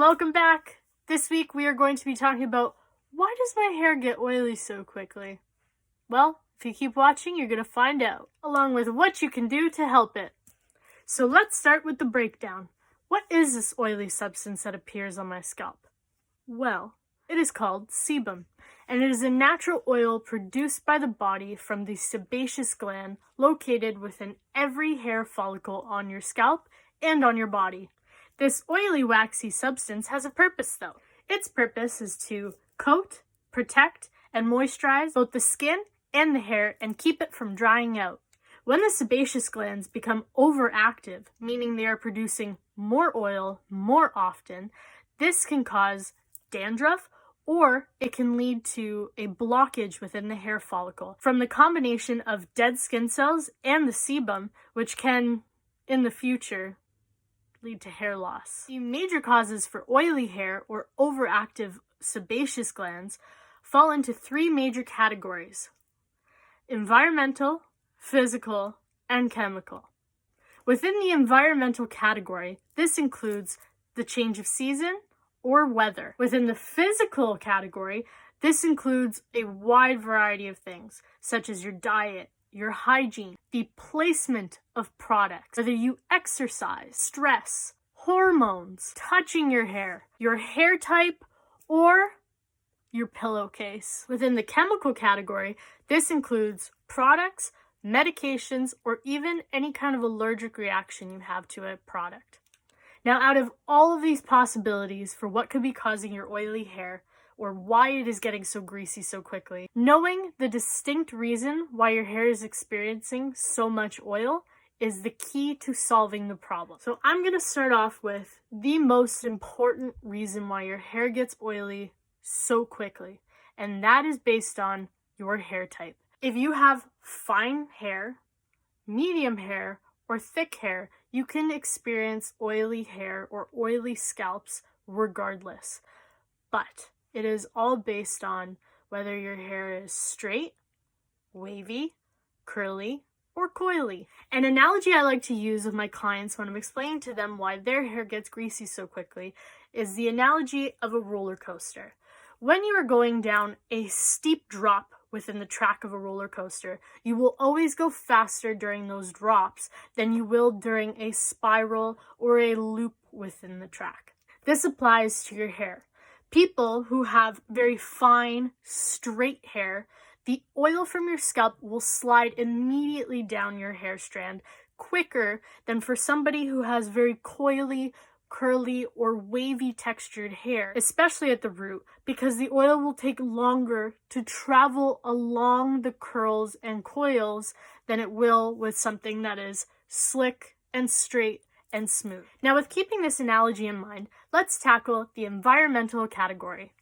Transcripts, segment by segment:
welcome back. This week we are going to be talking about why does my hair get oily so quickly? Well, if you keep watching, you're going to find out, along with what you can do to help it. So let's start with the breakdown. What is this oily substance that appears on my scalp? Well, it is called sebum, and it is a natural oil produced by the body from the sebaceous gland located within every hair follicle on your scalp and on your body. This oily, waxy substance has a purpose, though. Its purpose is to coat, protect, and moisturize both the skin and the hair and keep it from drying out. When the sebaceous glands become overactive, meaning they are producing more oil more often, this can cause dandruff, or it can lead to a blockage within the hair follicle from the combination of dead skin cells and the sebum, which can, in the future, lead to hair loss. The major causes for oily hair or overactive sebaceous glands fall into three major categories: environmental, physical, and chemical. Within the environmental category, this includes the change of season or weather. Within the physical category, this includes a wide variety of things, such as your diet, your hygiene, the placement of products, whether you exercise, stress, hormones, touching your hair type, or your pillowcase. Within the chemical category, this includes products, medications, or even any kind of allergic reaction you have to a product. Now, out of all of these possibilities for what could be causing your oily hair, or why it is getting so greasy so quickly, knowing the distinct reason why your hair is experiencing so much oil is the key to solving the problem. So I'm going to start off with the most important reason why your hair gets oily so quickly, and that is based on your hair type. If you have fine hair, medium hair, or thick hair, you can experience oily hair or oily scalps regardless. But it is all based on whether your hair is straight, wavy, curly, or coily. An analogy I like to use with my clients when I'm explaining to them why their hair gets greasy so quickly is the analogy of a roller coaster. When you are going down a steep drop within the track of a roller coaster, you will always go faster during those drops than you will during a spiral or a loop within the track. This applies to your hair. People who have very fine, straight hair, the oil from your scalp will slide immediately down your hair strand quicker than for somebody who has very coily, curly, or wavy textured hair, especially at the root, because the oil will take longer to travel along the curls and coils than it will with something that is slick and straight and smooth. Now, with keeping this analogy in mind, let's tackle the environmental category.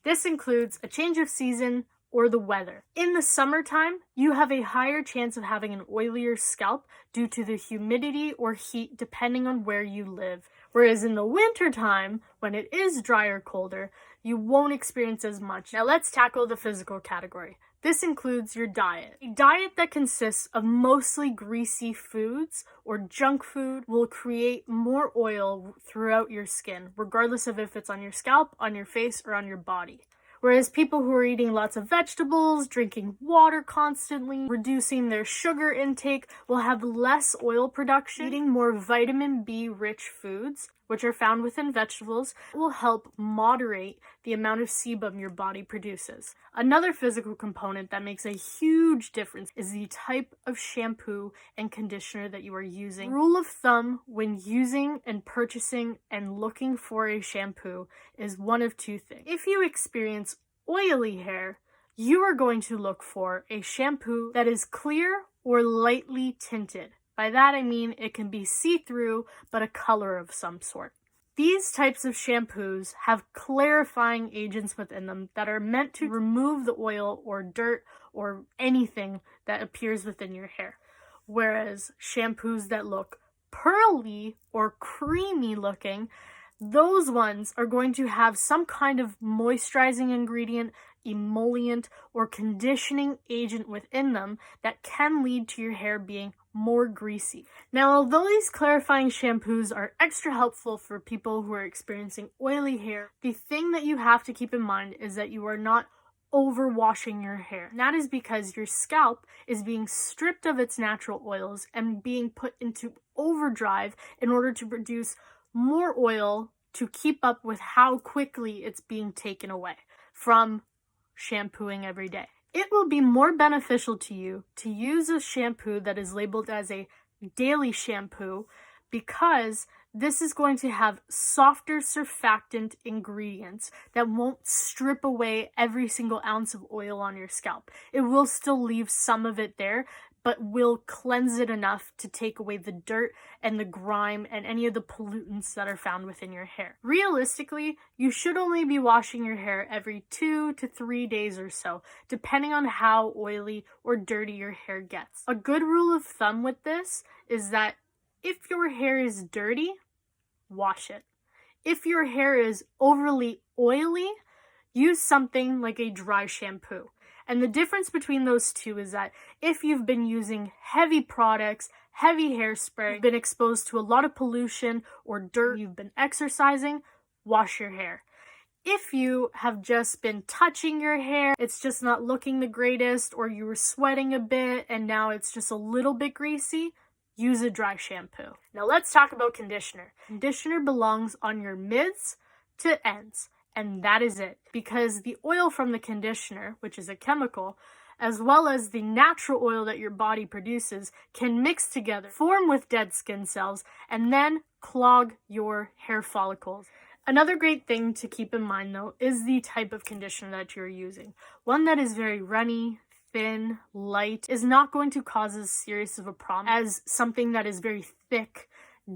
This includes a change of season or the weather. In the summertime, you have a higher chance of having an oilier scalp due to the humidity or heat depending on where you live. Whereas in the wintertime, when it is drier, colder, you won't experience as much. Now let's tackle the physical category. This includes your diet. A diet that consists of mostly greasy foods or junk food will create more oil throughout your skin, regardless of if it's on your scalp, on your face, or on your body. Whereas people who are eating lots of vegetables, drinking water constantly, reducing their sugar intake will have less oil production. Eating more vitamin B rich foods, which are found within vegetables, will help moderate the amount of sebum your body produces. Another physical component that makes a huge difference is the type of shampoo and conditioner that you are using. Rule of thumb when using and purchasing and looking for a shampoo is one of two things. If you experience oily hair, you are going to look for a shampoo that is clear or lightly tinted. By that I mean it can be see-through, but a color of some sort. These types of shampoos have clarifying agents within them that are meant to remove the oil or dirt or anything that appears within your hair. Whereas shampoos that look pearly or creamy looking, those ones are going to have some kind of moisturizing ingredient, emollient, or conditioning agent within them that can lead to your hair being more greasy. Now, although these clarifying shampoos are extra helpful for people who are experiencing oily hair, the thing that you have to keep in mind is that you are not overwashing your hair. And that is because your scalp is being stripped of its natural oils and being put into overdrive in order to produce more oil to keep up with how quickly it's being taken away from shampooing every day. It will be more beneficial to you to use a shampoo that is labeled as a daily shampoo because this is going to have softer surfactant ingredients that won't strip away every single ounce of oil on your scalp. It will still leave some of it there, but will cleanse it enough to take away the dirt and the grime and any of the pollutants that are found within your hair. Realistically, you should only be washing your hair every 2 to 3 days or so, depending on how oily or dirty your hair gets. A good rule of thumb with this is that if your hair is dirty, wash it. If your hair is overly oily, use something like a dry shampoo. And the difference between those two is that if you've been using heavy products, heavy hairspray, you've been exposed to a lot of pollution or dirt, you've been exercising, wash your hair. If you have just been touching your hair, it's just not looking the greatest, or you were sweating a bit and now it's just a little bit greasy, use a dry shampoo. Now let's talk about conditioner. Conditioner belongs on your mids to ends. And that is it, because the oil from the conditioner, which is a chemical, as well as the natural oil that your body produces, can mix together, form with dead skin cells, and then clog your hair follicles. Another great thing to keep in mind, though, is the type of conditioner that you're using. One that is very runny, thin, light, is not going to cause as serious of a problem as something that is very thick,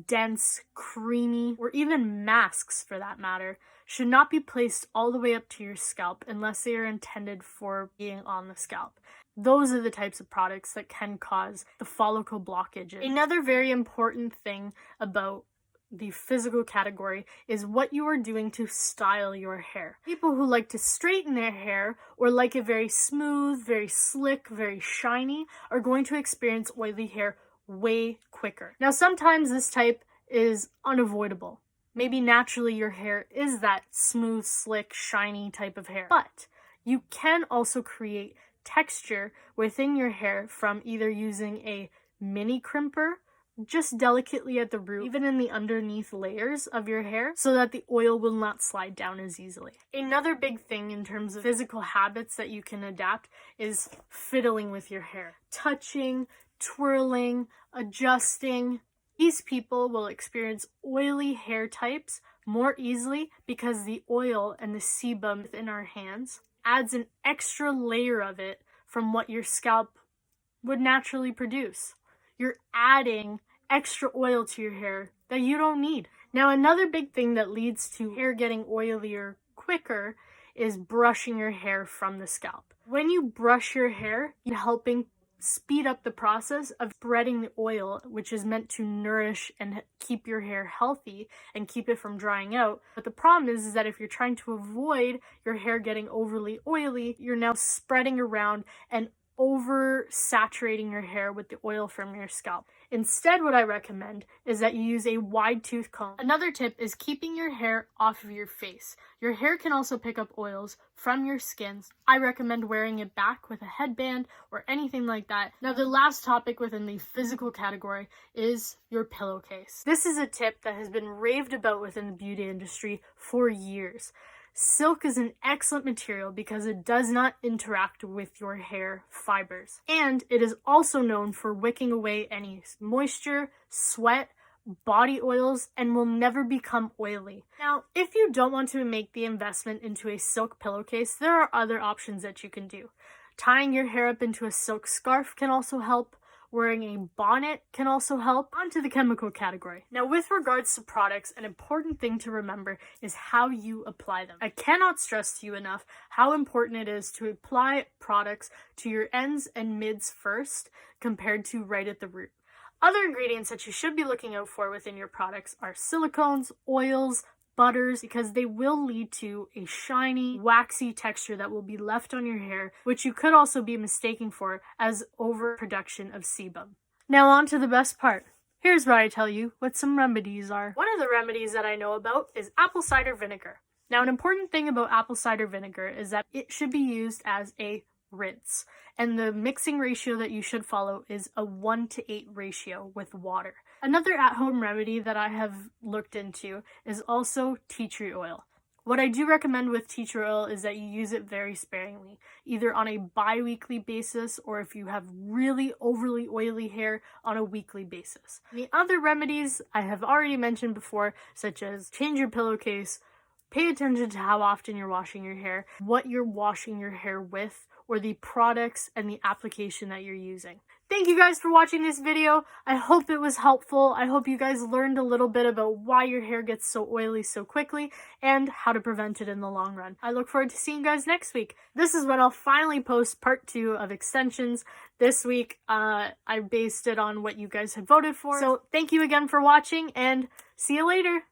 dense, creamy, or even masks for that matter, should not be placed all the way up to your scalp unless they are intended for being on the scalp. Those are the types of products that can cause the follicle blockages. Another very important thing about the physical category is what you are doing to style your hair. People who like to straighten their hair or like it very smooth, very slick, very shiny are going to experience oily hair way quicker. Now, sometimes this type is unavoidable. Maybe naturally your hair is that smooth, slick, shiny type of hair. But you can also create texture within your hair from either using a mini crimper just delicately at the root, even in the underneath layers of your hair, so that the oil will not slide down as easily. Another big thing in terms of physical habits that you can adapt is fiddling with your hair. Touching, twirling, adjusting. These people will experience oily hair types more easily because the oil and the sebum within our hands adds an extra layer of it from what your scalp would naturally produce. You're adding extra oil to your hair that you don't need. Now, another big thing that leads to hair getting oilier quicker is brushing your hair from the scalp. When you brush your hair, you're helping speed up the process of spreading the oil, which is meant to nourish and keep your hair healthy and keep it from drying out. But the problem is that if you're trying to avoid your hair getting overly oily, you're now spreading around and over-saturating your hair with the oil from your scalp. Instead, what I recommend is that you use a wide tooth comb. Another tip is keeping your hair off of your face. Your hair can also pick up oils from your skin. I recommend wearing it back with a headband or anything like that. Now, the last topic within the physical category is your pillowcase. This is a tip that has been raved about within the beauty industry for years. Silk is an excellent material because it does not interact with your hair fibers. And it is also known for wicking away any moisture, sweat, body oils, and will never become oily. Now, if you don't want to make the investment into a silk pillowcase, there are other options that you can do. Tying your hair up into a silk scarf can also help. Wearing a bonnet can also help. Onto the chemical category. Now, with regards to products, an important thing to remember is how you apply them. I cannot stress to you enough how important it is to apply products to your ends and mids first compared to right at the root. Other ingredients that you should be looking out for within your products are silicones, oils, butters, because they will lead to a shiny, waxy texture that will be left on your hair, which you could also be mistaken for as overproduction of sebum. Now on to the best part. Here's where I tell you what some remedies are. One of the remedies that I know about is apple cider vinegar. Now, an important thing about apple cider vinegar is that it should be used as a rinse, and the mixing ratio that you should follow is a 1:8 ratio with water. Another at-home remedy that I have looked into is also tea tree oil. What I do recommend with tea tree oil is that you use it very sparingly, either on a bi-weekly basis or if you have really overly oily hair, on a weekly basis. The other remedies I have already mentioned before, such as change your pillowcase, pay attention to how often you're washing your hair, what you're washing your hair with, or the products and the application that you're using. Thank you guys for watching this video. I hope it was helpful. I hope you guys learned a little bit about why your hair gets so oily so quickly and how to prevent it in the long run. I look forward to seeing you guys next week. This is when I'll finally post part 2 of extensions. This week, I based it on what you guys had voted for. So thank you again for watching and see you later.